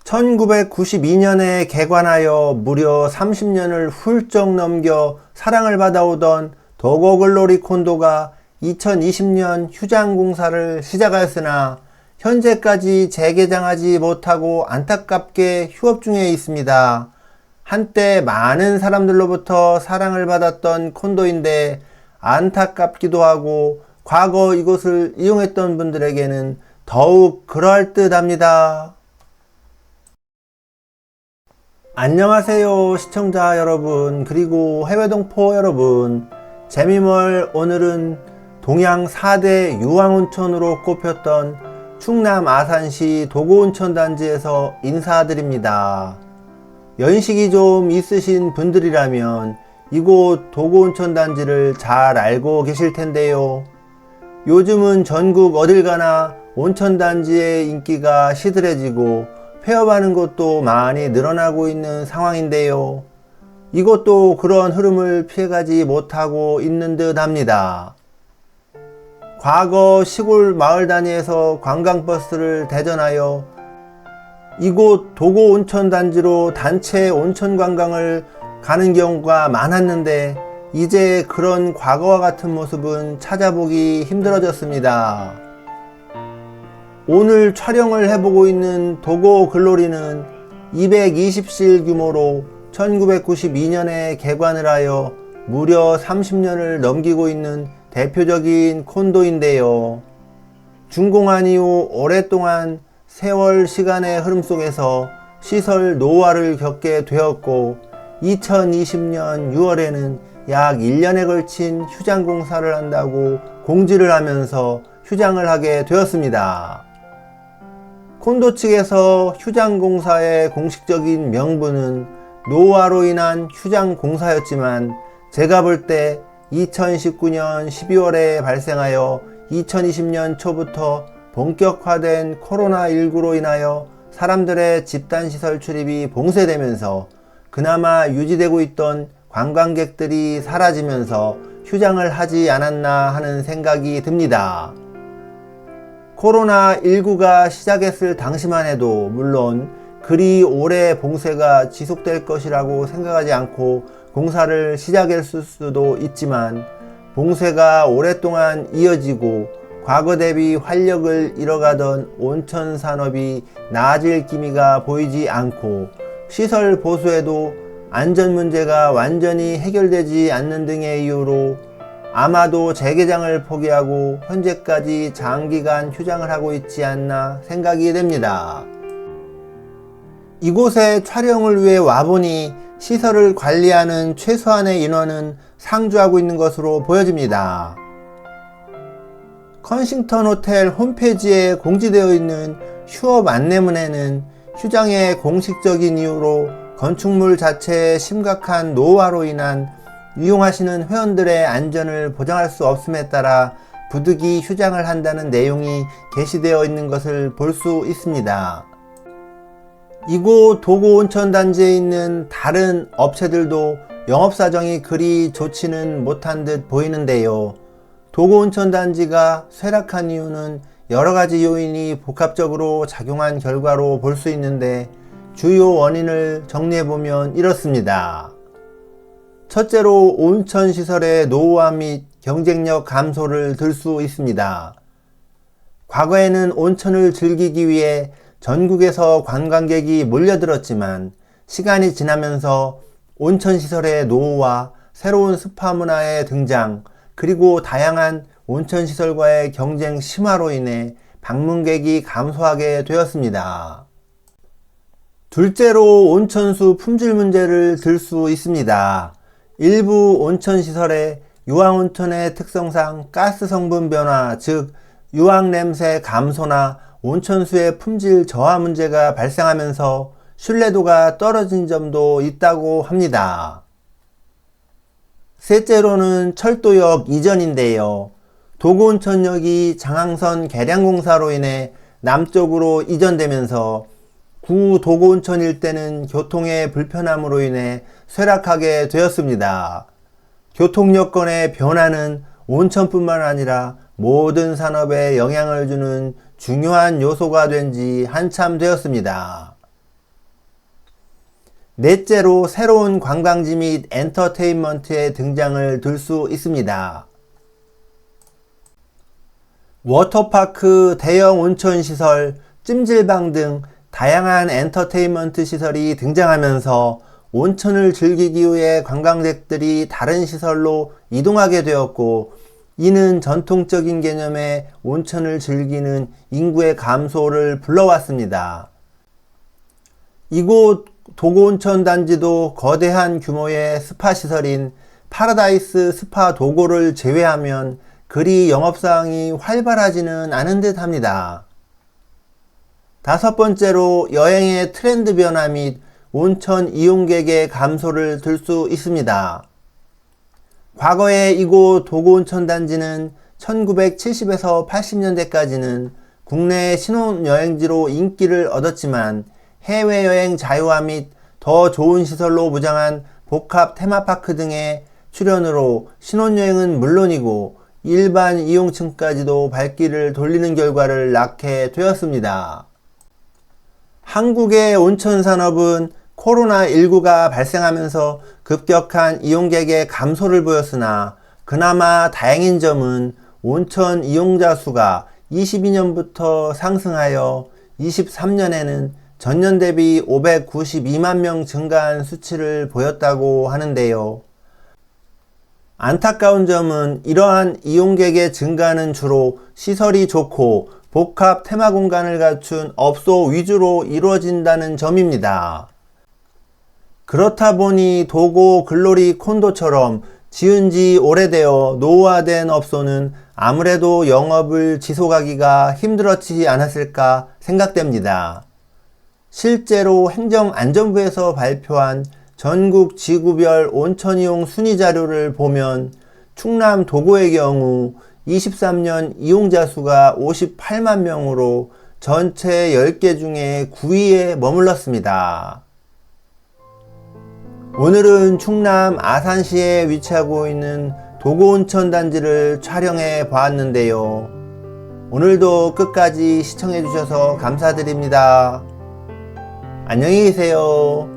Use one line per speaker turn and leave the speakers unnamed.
1992년에 개관하여 무려 30년을 훌쩍 넘겨 사랑을 받아오던 도고글로리 콘도가 2020년 휴장공사를 시작하였으나 현재까지 재개장하지 못하고 안타깝게 휴업 중에 있습니다. 한때 많은 사람들로부터 사랑을 받았던 콘도인데 안타깝기도 하고 과거 이곳을 이용했던 분들에게는 더욱 그럴듯합니다. 안녕하세요 시청자 여러분, 그리고 해외동포 여러분. 재미멀 오늘은 동양 4대 유황온천으로 꼽혔던 충남 아산시 도고온천단지에서 인사드립니다. 연식이 좀 있으신 분들이라면 이곳 도고온천단지를 잘 알고 계실 텐데요. 요즘은 전국 어딜 가나 온천단지의 인기가 시들해지고 폐업하는 곳도 많이 늘어나고 있는 상황인데요. 이것도 그런 흐름을 피해가지 못하고 있는 듯 합니다. 과거 시골 마을 단위에서 관광버스를 대전하여 이곳 도고온천단지로 단체 온천 관광을 가는 경우가 많았는데 이제 그런 과거와 같은 모습은 찾아보기 힘들어졌습니다. 오늘 촬영을 해보고 있는 도고글로리는 220실 규모로 1992년에 개관을 하여 무려 30년을 넘기고 있는 대표적인 콘도인데요. 준공한 이후 오랫동안 세월 시간의 흐름 속에서 시설 노후화를 겪게 되었고 2020년 6월에는 약 1년에 걸친 휴장 공사를 한다고 공지를 하면서 휴장을 하게 되었습니다. 콘도 측에서 휴장 공사의 공식적인 명분은 노후화로 인한 휴장 공사였지만 제가 볼 때 2019년 12월에 발생하여 2020년 초부터 본격화된 코로나19로 인하여 사람들의 집단시설 출입이 봉쇄되면서 그나마 유지되고 있던 관광객들이 사라지면서 휴장을 하지 않았나 하는 생각이 듭니다. 코로나19가 시작했을 당시만 해도 물론 그리 오래 봉쇄가 지속될 것이라고 생각하지 않고 공사를 시작했을 수도 있지만 봉쇄가 오랫동안 이어지고 과거 대비 활력을 잃어가던 온천 산업이 나아질 기미가 보이지 않고 시설 보수에도 안전 문제가 완전히 해결되지 않는 등의 이유로 아마도 재개장을 포기하고 현재까지 장기간 휴장을 하고 있지 않나 생각이 됩니다. 이곳에 촬영을 위해 와보니 시설을 관리하는 최소한의 인원은 상주하고 있는 것으로 보여집니다. 컨싱턴 호텔 홈페이지에 공지되어 있는 휴업 안내문에는 휴장의 공식적인 이유로 건축물 자체의 심각한 노후화로 인한 이용하시는 회원들의 안전을 보장할 수 없음에 따라 부득이 휴장을 한다는 내용이 게시되어 있는 것을 볼 수 있습니다. 이곳 도고온천단지에 있는 다른 업체들도 영업사정이 그리 좋지는 못한 듯 보이는데요. 도고온천단지가 쇠락한 이유는 여러가지 요인이 복합적으로 작용한 결과로 볼 수 있는데 주요 원인을 정리해보면 이렇습니다. 첫째로 온천시설의 노후화 및 경쟁력 감소를 들 수 있습니다. 과거에는 온천을 즐기기 위해 전국에서 관광객이 몰려들었지만 시간이 지나면서 온천시설의 노후화, 새로운 스파 문화의 등장, 그리고 다양한 온천시설과의 경쟁 심화로 인해 방문객이 감소하게 되었습니다. 둘째로 온천수 품질 문제를 들 수 있습니다. 일부 온천시설의 유황온천의 특성상 가스 성분 변화, 즉 유황냄새 감소나 온천수의 품질 저하 문제가 발생하면서 신뢰도가 떨어진 점도 있다고 합니다. 셋째로는 철도역 이전인데요. 도고온천역이 장항선 개량 공사로 인해 남쪽으로 이전되면서 구 도고온천 일대는 교통의 불편함으로 인해 쇠락하게 되었습니다. 교통 여건의 변화는 온천뿐만 아니라 모든 산업에 영향을 주는 중요한 요소가 된 지 한참 되었습니다. 넷째로 새로운 관광지 및 엔터테인먼트의 등장을 둘 수 있습니다. 워터파크, 대형 온천시설, 찜질방 등 다양한 엔터테인먼트 시설이 등장하면서 온천을 즐기기 위해 관광객들이 다른 시설로 이동하게 되었고, 이는 전통적인 개념의 온천을 즐기는 인구의 감소를 불러왔습니다. 이곳 도고온천 단지도 거대한 규모의 스파 시설인 파라다이스 스파 도고를 제외하면 그리 영업사항이 활발하지는 않은 듯 합니다. 다섯 번째로 여행의 트렌드 변화 및 온천 이용객의 감소를 들 수 있습니다. 과거에 이곳 도고온천 단지는 1970에서 80년대까지는 국내 신혼여행지로 인기를 얻었지만 해외여행 자유화 및 더 좋은 시설로 무장한 복합 테마파크 등의 출현으로 신혼여행은 물론이고 일반 이용층까지도 발길을 돌리는 결과를 낳게 되었습니다. 한국의 온천 산업은 코로나19가 발생하면서 급격한 이용객의 감소를 보였으나 그나마 다행인 점은 온천 이용자 수가 22년부터 상승하여 23년에는 전년 대비 592만 명 증가한 수치를 보였다고 하는데요. 안타까운 점은 이러한 이용객의 증가는 주로 시설이 좋고 복합 테마 공간을 갖춘 업소 위주로 이루어진다는 점입니다. 그렇다 보니 도고 글로리 콘도처럼 지은 지 오래되어 노후화된 업소는 아무래도 영업을 지속하기가 힘들었지 않았을까 생각됩니다. 실제로 행정안전부에서 발표한 전국 지구별 온천이용 순위 자료를 보면 충남 도고의 경우 23년 이용자 수가 58만 명으로 전체 10개 중에 9위에 머물렀습니다. 오늘은 충남 아산시에 위치하고 있는 도고온천 단지를 촬영해 보았는데요. 오늘도 끝까지 시청해 주셔서 감사드립니다. 안녕히 계세요.